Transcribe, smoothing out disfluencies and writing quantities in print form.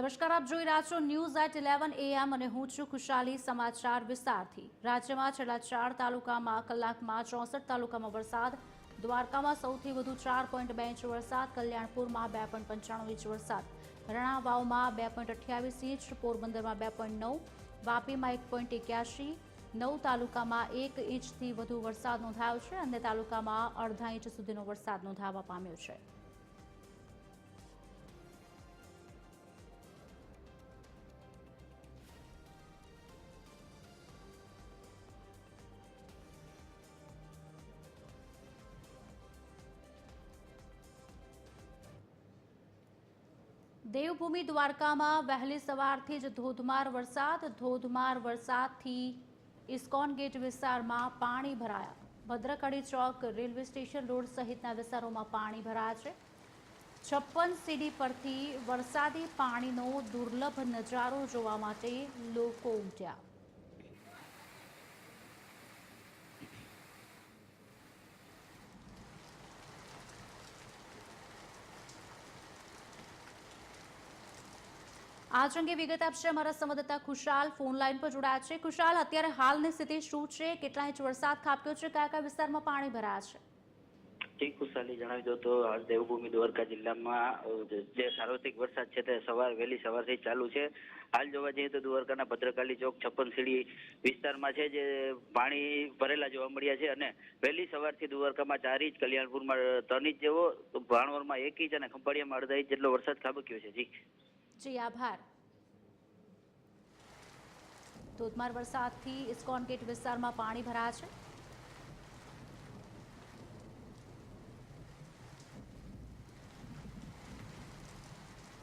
નમસ્કાર, આપ જોઈ રહ્યા છો ન્યૂઝ એટ 11 AM અને હું છું ખુશાલી સમાચાર વિસ્તારથી। રાજ્યમાં છેલ્લા 4 તાલુકામાં કલાકમાં 64 તાલુકામાં વરસાદ। દ્વારકામાં સૌથી વધુ 4.2 ઇંચ વરસાદ, કલ્યાણપુરમાં 2.95 ઇંચ વરસાદ, રણાવાવમાં 2.28 ઇંચ, પોરબંદરમાં 2.9, વાપીમાં 1.81, 9 તાલુકામાં 1 ઇંચથી વધુ વરસાદ નોંધાયો છે। અન્ય તાલુકામાં અડધા ઇંચ સુધીનો વરસાદ નોંધાવા પામ્યો છે। દેવભૂમિ દ્વારકામાં વહેલી સવારથી જ ધોધમાર વરસાદથી ઇસ્કોન ગેટ વિસ્તારમાં પાણી ભરાયા। ભદ્રકડી ચોક, રેલવે સ્ટેશન રોડ સહિતના વિસ્તારોમાં પાણી ભરાયા છે। 56 સીડી પરથી વરસાદી પાણીનો દુર્લભ નજારો જોવા માટે લોકો ઉમટ્યા। आज अंगे विगत आपसे हमारा संवाददाता खुशाल फोन लाइन पर जोड़ाया है। खुशाल, અત્યારે હાલની સ્થિતિ શું છે? કેટલા ઇંચ વરસાદ ખાબક્યો છે? કયા કયા વિસ્તારમાં પાણી ભરાયા છે? ઠીક ખુશાલી, જણાવી દો તો હાલ દેવભૂમિ દ્વારકા જિલ્લામાં જે સાર્વત્રિક વરસાદ છે તે વહેલી સવારથી ચાલુ છે। હાલ જોવા જઈએ તો દ્વારકાના ભદ્રકાલી ચોક 56 સીડી વિસ્તારમાં છે જે પાણી ભરેલા જોવા મળ્યા છે અને વહેલી સવારથી દ્વારકામાં 4 ઇંચ, કલ્યાણપુરમાં 3 ઇંચ જેવો, ભાણવરમાં 1 ઇંચ અને ખંભાળિયામાં અડધા ઇંચ જેટલો વરસાદ ખાબક્યો છે। જી આભાર। ધોધમાર વરસાદથી ઇસ્કોન ગેટ વિસ્તારમાં પાણી ભરાયા છે।